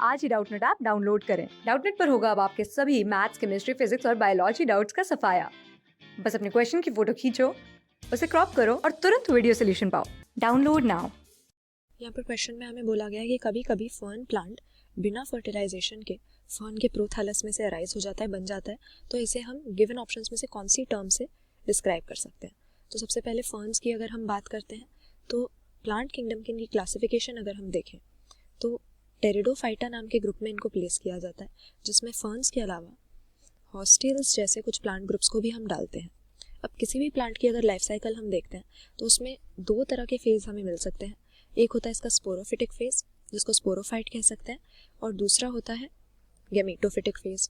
आज ही Doubtnut app download करें। Doubtnut पर होगा अब आपके सभी मैथ्स, केमिस्ट्री, फिजिक्स और बायोलॉजी डाउट्स का सफाया। बस अपने क्वेश्चन की फोटो खींचो, उसे क्रॉप करो और तुरंत वीडियो सोल्यूशन पाओ। Download now. यहाँ पर क्वेश्चन में हमें बोला गया है कि कभी कभी फर्न प्लांट बिना फर्टिलाइजेशन के फर्न के प्रोथैलस में से अराइज हो जाता है, बन जाता है। तो इसे हम गिवन ऑप्शंस में से कौन सी टर्म से डिस्क्राइब कर सकते हैं? तो सबसे पहले फर्न्स की अगर हम बात करते हैं तो प्लांट किंगडम की इनकी क्लासिफिकेशन अगर हम देखें तो टेरिडोफाइटा नाम के ग्रुप में इनको प्लेस किया जाता है, जिसमें फर्न्स के अलावा हॉस्टेल्स जैसे कुछ प्लांट ग्रुप्स को भी हम डालते हैं। अब किसी भी प्लांट की अगर लाइफ साइकिल हम देखते हैं तो उसमें दो तरह के फेज हमें मिल सकते हैं। एक होता है इसका स्पोरोफिटिक फेज, जिसको स्पोरोफाइट कह सकते हैं, और दूसरा होता है गैमेटोफिटिक फेज।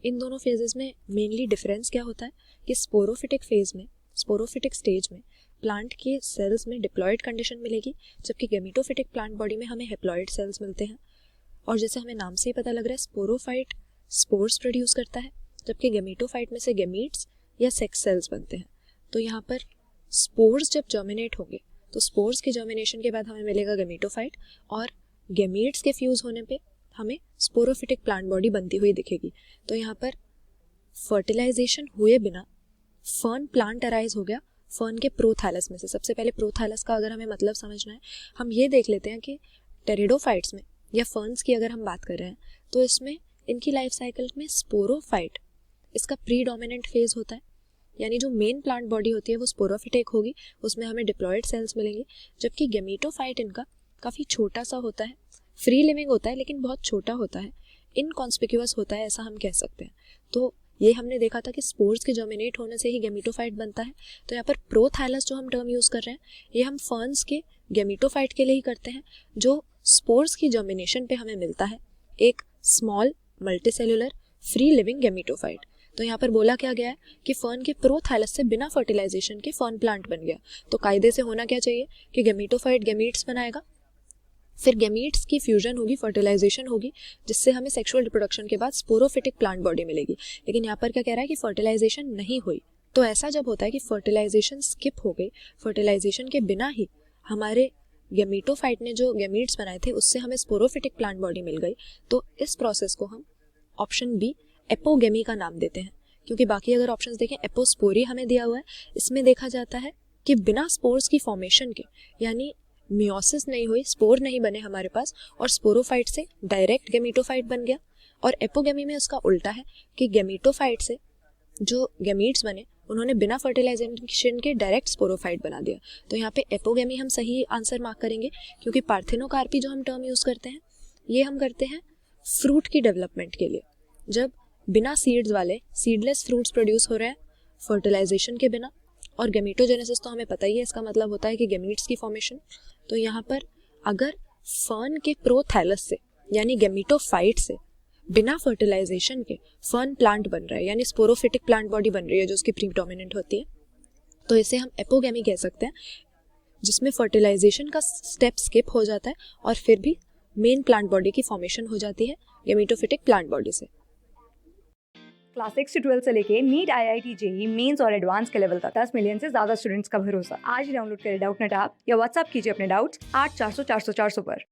इन दोनों फेजेस में मेनली डिफरेंस क्या होता है कि स्पोरोफिटिक फेज में, स्पोरोफिटिक स्टेज में प्लांट के सेल्स में डिप्लॉयड कंडीशन मिलेगी, जबकि गैमेटोफिटिक प्लांट बॉडी में हमें हैप्लॉयड सेल्स मिलते हैं। और जैसे हमें नाम से ही पता लग रहा है, स्पोरोफाइट स्पोर्स प्रोड्यूस करता है, जबकि गैमेटोफाइट में से गैमीट्स या सेक्स सेल्स बनते हैं। तो यहाँ पर स्पोर्स जब जर्मिनेट होंगे तो स्पोर्स के जर्मिनेशन के बाद हमें मिलेगा गैमेटोफाइट, और गैमीट्स के फ्यूज होने पे हमें स्पोरोफिटिक प्लांट बॉडी बनती हुई दिखेगी। तो यहाँ पर फर्टिलाइजेशन हुए बिना फर्न प्लांट अराइज हो गया फर्न के प्रोथैलस में से। सबसे पहले प्रोथैलस का अगर हमें मतलब समझना है, हम ये देख लेते हैं कि टेरिडोफाइट्स में या फर्न्स की अगर हम बात कर रहे हैं तो इसमें इनकी लाइफ साइकिल में स्पोरोफाइट इसका प्रीडोमिनेंट फेज होता है, यानी जो मेन प्लांट बॉडी होती है वो स्पोरोफिटिक होगी, उसमें हमें डिप्लॉयड सेल्स मिलेंगे। जबकि गैमेटोफाइट इनका काफ़ी छोटा सा होता है, फ्री लिविंग होता है लेकिन बहुत छोटा होता है, इनकॉन्स्पिक्यूअस होता है, ऐसा हम कह सकते हैं। तो ये हमने देखा था कि स्पोर्स के जर्मिनेट होने से ही गैमेटोफाइट बनता है। तो यहाँ पर प्रोथैलस जो हम टर्म यूज़ कर रहे हैं ये हम फर्न्स के गैमेटोफाइट के लिए ही करते हैं, जो स्पोर्स की जर्मिनेशन पे हमें मिलता है एक small multicellular free living gametophyte. तो यहाँ पर बोला क्या गया है कि फर्न के प्रोथैलस से बिना फर्टिलाइजेशन के फर्न प्लांट बन गया। तो कायदे से होना क्या चाहिए कि गैमेटोफाइट गैमीट्स बनाएगा, फिर गैमीट्स की फ्यूजन होगी, फर्टिलाइजेशन होगी, जिससे हमें सेक्सुअल रिप्रोडक्शन के बाद स्पोरोफिटिक प्लांट बॉडी मिलेगी। लेकिन यहाँ पर क्या कह रहा है कि फर्टिलाइजेशन नहीं हुई। तो ऐसा जब होता है कि फर्टिलाइजेशन स्किप हो गई, फर्टिलाइजेशन के बिना ही हमारे गैमेटोफाइट ने जो गैमीट्स बनाए थे उससे हमें स्पोरोफिटिक प्लांट बॉडी मिल गई, तो इस प्रोसेस को हम ऑप्शन बी एपोगेमी का नाम देते हैं। क्योंकि बाकी अगर ऑप्शंस देखें, एपोस्पोरी हमें दिया हुआ है, इसमें देखा जाता है कि बिना स्पोर्स की फॉर्मेशन के, यानी मियोसिस नहीं हुई, स्पोर नहीं बने हमारे पास, और स्पोरोफाइट से डायरेक्ट गैमेटोफाइट बन गया। और एपोगेमी में उसका उल्टा है कि गैमेटोफाइट से जो गैमीट्स बने उन्होंने बिना फर्टिलाइजेशन के डायरेक्ट स्पोरोफाइट बना दिया। तो यहाँ पे एपोगेमी हम सही आंसर मार्क करेंगे, क्योंकि पार्थिनोकार्पी जो हम टर्म यूज करते हैं ये हम करते हैं फ्रूट की डेवलपमेंट के लिए, जब बिना सीड्स वाले सीडलेस फ्रूट्स प्रोड्यूस हो रहे हैं फर्टिलाइजेशन के बिना। और गैमेटोजेनेसिस तो हमें पता ही है, इसका मतलब होता है कि गैमीट्स की फॉर्मेशन। तो यहाँ पर अगर फर्न के प्रोथैलस से यानी गैमेटोफाइट से बिना फर्टिलाइजेशन के फर्न प्लांट बन रहा है, यानी स्पोरोफिटिक प्लांट बॉडी बन रही है जो उसकी प्रीडोमिनेंट होती है, तो इसे हम एपोगेमी कह सकते हैं, जिसमें फर्टिलाइजेशन का स्टेप स्किप हो जाता है और फिर भी मेन प्लांट बॉडी की फॉर्मेशन हो जाती है गैमेटोफिटिक प्लांट बॉडी से। क्लास 6 से 12 से लेके नीट, IIT, JEE मेंस और एडवांस के लेवल तक 10 मिलियन से ज्यादा स्टूडेंट्स का भरोसा। आज ही डाउनलोड करें डाउटनेट ऐप या व्हाट्सएप कीजिए अपने डाउट्स 8400 400 400 पर।